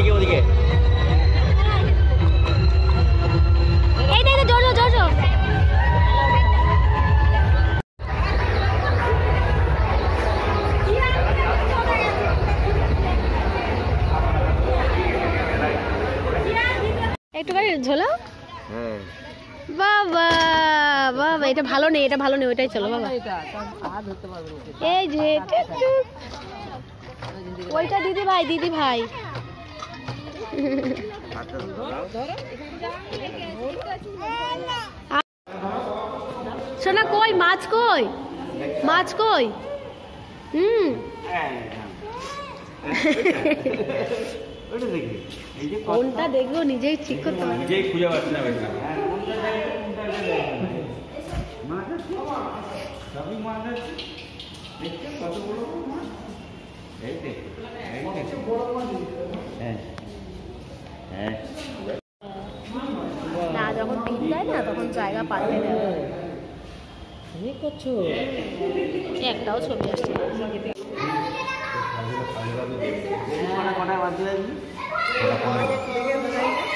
ওদিকে ওদিকে এই দে জোর জোর জোর একটু করে ঝোলো। হ্যাঁ বাবা বাবা এটা ভালো নেই, এটা ভালো নেই, ওইটাই চলো বাবা। এই যে ওইটা দিদি ভাই, দিদি ভাই শোনা কই মাছ, কই মাছ কই? কোনটা দেখবো নিজেই ঠিক করতে হবে, নিজেই খুঁজে পাচ্ছি না বেটা। না যখন টিপ দেয় না তখন জায়গা পাল্টে দেয়। করছো একটাও ছবি আসছে না।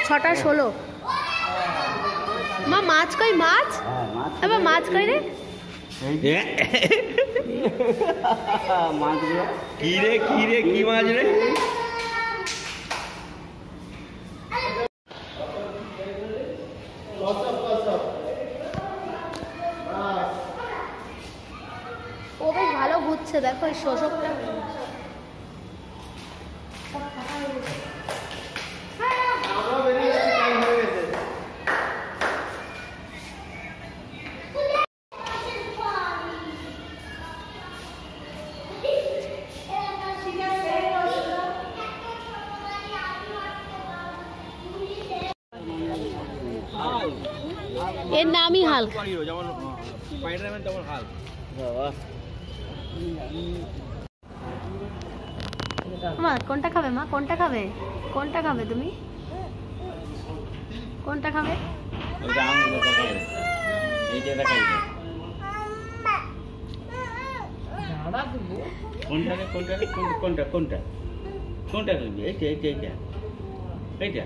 6টা 16 মা মাছ কই মাছ? এবার মাছ কই রে? কি রে কি রে কি মাছ রে? ও বেশ ভালো ঘুরছে দেখো এই শোষকটা। এর নামই হাল্ক। যেমন স্পাইডারম্যান তেমন হাল্ক। মা কোনটা খাবে? মা কোনটা খাবে? কোনটা খাবে তুমি? কোনটা খাবে? কোনটা কোনটা কোনটা কোনটা কোনটা করবি? এইটা এইটা এইটা এইটা।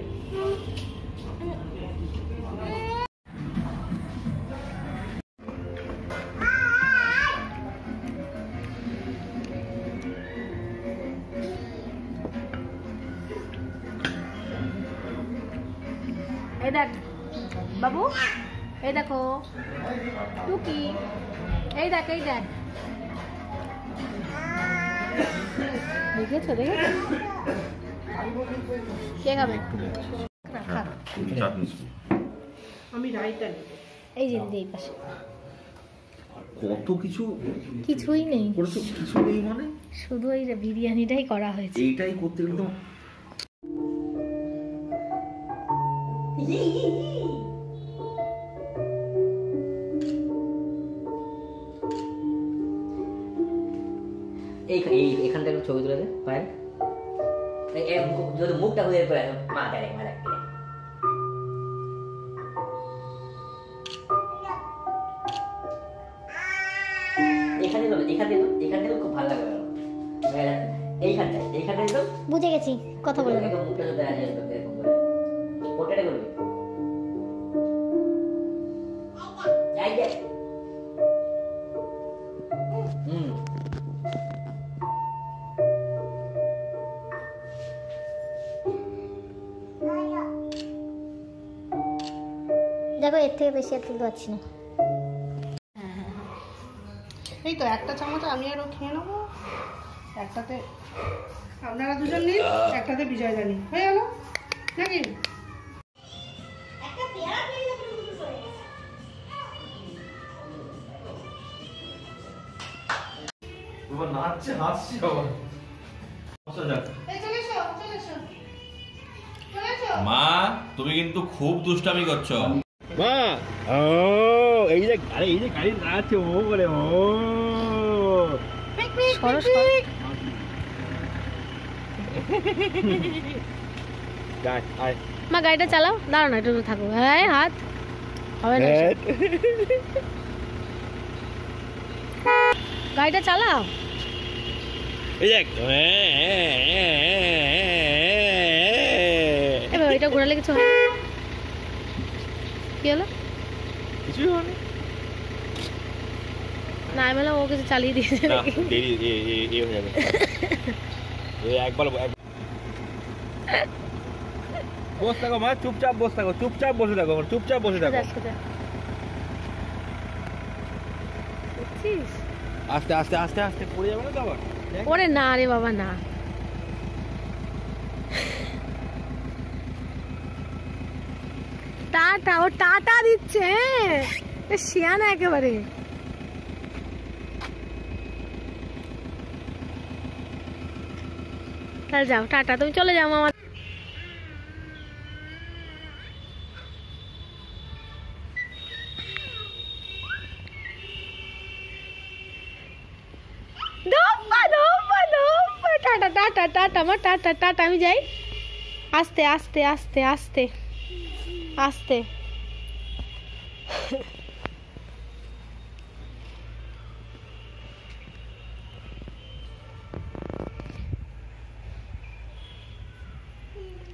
এই দেখ বাবু, এই দেখো টুকি, এই দেখ এই দেখ, দেখেছো দেখেছো? কে খাবে? আমি রাইটা এই যে দিদি এই পাশে। কত কিছু কিছুই নেই, করেছো, কিছু নেই মানে শুধু এই যে বিরিয়ানিটাই করা হয়েছে। এইটাই করতে গেলে তো এখানটা একটু ছবি তুলে দে পায়ের, যদি মুখটা খুঁজে পড়ে মা দেখ মা দেখ এখানে তো এখানে তো এখানে তো খুব ভালো লাগবে এইখানটায় তো বুঝে গেছি, কথা বলে একদম মুখটা যদি আসে এরকম করে পোর্ট্রেট করবি। এই যে দেখো এর থেকে বেশি আর তুলতে পারছি না। এই তো একটা চামচ আমি আরও খেয়ে নেবো, একটাতে আপনারা দুজন নিন, একটাতে বিজয় জানি হয়ে গেল নাকি? নাচছে হাসছে মা তুমি কিন্তু খুব দুষ্টামি করছো। মা ও এই যে আরে এই যে গাড়ি নাচছে ও করে ও মা গাড়িটা চালাও, দাঁড়ানো একটু থাকো। হ্যাঁ হাত হবে না, গাড়িটা চালাও। এই দেখ গাড়িটা ঘোরালে কিছু হয় না? কি হলো? কিছুই হয়নি। না আমি বললাম ও কিছু চালিয়ে দিয়েছে না, নাকি? দেরি এ হয়ে যাবে। বস থাকো মা, চুপচাপ বসে থাকো, চুপচাপ বসে থাকো, চুপচাপ বসে থাকো। সোজা। বুঝছিস? আস্তে আস্তে আস্তে আস্তে পড়ে যাবে না তো আবার। ওরে না রে বাবা না। টাটা, ও টাটা দিচ্ছে। শিয়ানা একেবারে। তাহলে যাও টাটা, তুমি চলে যাও মামা। টাটা টাটা টাটা মা, টাটা টাটা, আমি যাই। আস্তে আস্তে আস্তে আস্তে আস্তে।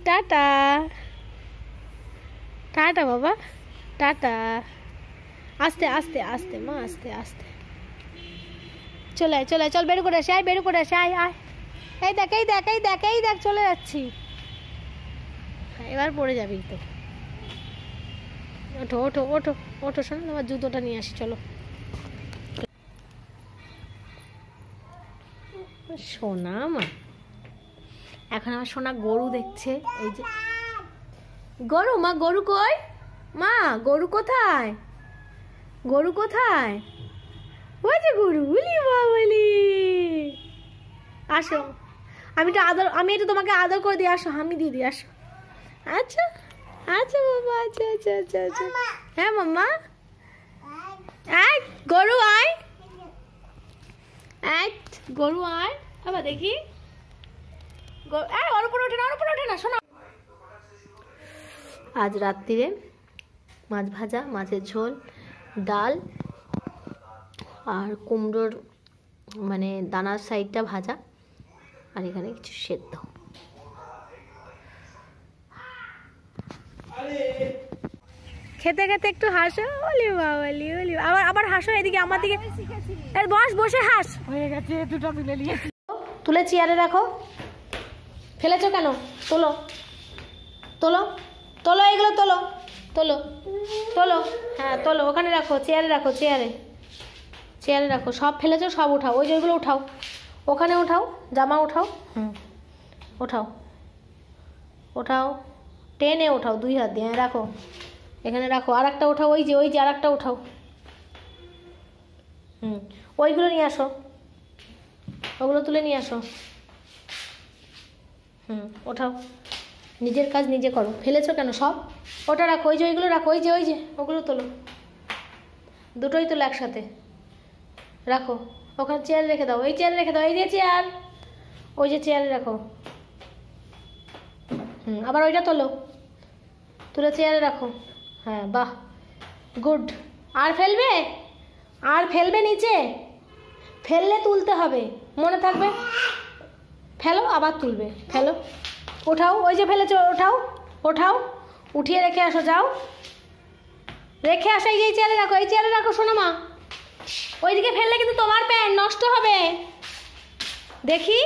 টাটা টাটা বাবা, টাটা। আস্তে আস্তে আস্তে মা, আস্তে আস্তে। চলে আয়, চলে আয়, চল বেরো করে আসে, আয় বেরো করে আসে, আয় আয়। এই দেখ এই দেখ এই দেখ এই দেখ, চলে যাচ্ছি। এবার পড়ে যাবি তো। ওঠো ওঠো ওঠো ওঠো, শোনো তোমার জুতোটা নিয়ে আসি, চলো। সোনা মা, এখন আমার সোনা গরু দেখছে। এই যে গরু, মা গরু কই? মা গরু কোথায়? গরু কোথায়? ওই যে গরু, বলি বাবলি। আসো, আমি একটু তোমাকে আদর করে দিই, আসো, আমি দিয়ে দিই, আসো। আচ্ছা আচ্ছা বাবা, আচ্ছা আচ্ছা আচ্ছা আচ্ছা। হ্যাঁ মাম্মা, আয় গরু আয়, আয় গরু আয়। বাবা দেখি, ওর উপরে ওঠে না, ওর উপরে ওঠে না, শোনো। আজ রাত্রিরে মাছ ভাজা, মাছের ঝোল, ডাল আর কুমড়োর মানে দানার সাইডটা ভাজা, আর এখানে কিছু সেদ্ধ। খেতে খেতে একটু হাসো, ওলি বাবালি ওলি, আবার আবার হাসো এদিকে আমার দিকে। বস, বসে হাস। হয়ে গেছে, দুটো তুলে নিয়েছি। তুলে চেয়ারে রাখো। ফেলেছো কেন? তোলো তোলো তোলো, এগুলো তোলো তোলো তোলো। হ্যাঁ তোলো, ওখানে রাখো, চেয়ারে রাখো, চেয়ারে চেয়ারে রাখো। সব ফেলেছো, সব উঠাও, ওই যে ওইগুলো উঠাও, ওখানে উঠাও, জামা উঠাও। ওঠাও ওঠাও, টেনে ওঠাও, 2 হাত দিয়ে। রাখো, এখানে রাখো। আর একটা উঠাও, ওই যে আর একটা উঠাও। ওইগুলো নিয়ে আসো, ওগুলো তুলে নিয়ে আসো। ওঠাও, নিজের কাজ নিজে করো। ফেলেছো কেন সব? ওটা রাখো, ওই যে ওইগুলো রাখো, ওই যে ওগুলো তোলো, দুটোই তোলো একসাথে রাখো। ওখানে চেয়ারে রেখে দাও, এই চেয়ারে রেখে দাও, এই যে চেয়ার, ওই যে চেয়ারে রাখো। আবার ওইটা তোলো, তুলে চেয়ারে রাখো। হ্যাঁ বাহ, গুড। আর ফেলবে? আর ফেলবে নিচে? ফেললে তুলতে হবে, মনে থাকবে। ফেলো, আবার তুলবে, ফেলো। ওঠাও, ওই যে ফেলেছো, ওঠাও ওঠাও, উঠিয়ে রেখে আসো, যাও রেখে আসো। এই যে চেয়ারে রাখো, এই চেয়ারে রাখো, শোনো মা। ওইদিকে ফেললে কিন্তু তোমার প্যান্ট নষ্ট হবে। দেখি,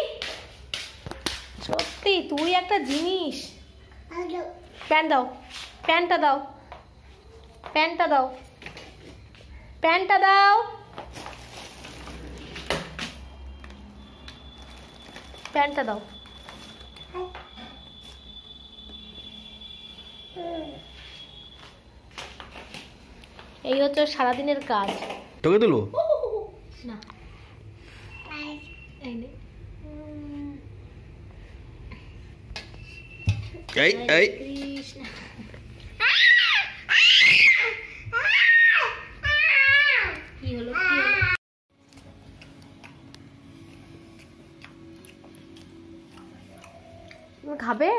সত্যি তুই একটা জিনিস। প্যান্ট দাও, প্যান্টটা দাও, প্যান্টটা দাও, প্যান্টটা দাও, প্যান্টটা দাও। এই হচ্ছে সারাদিনের কাজ। তোকে তুলবো না, এই নে। এই এই কৃষ্ণ। কি হলো, কি হলো? তুমি খাবে?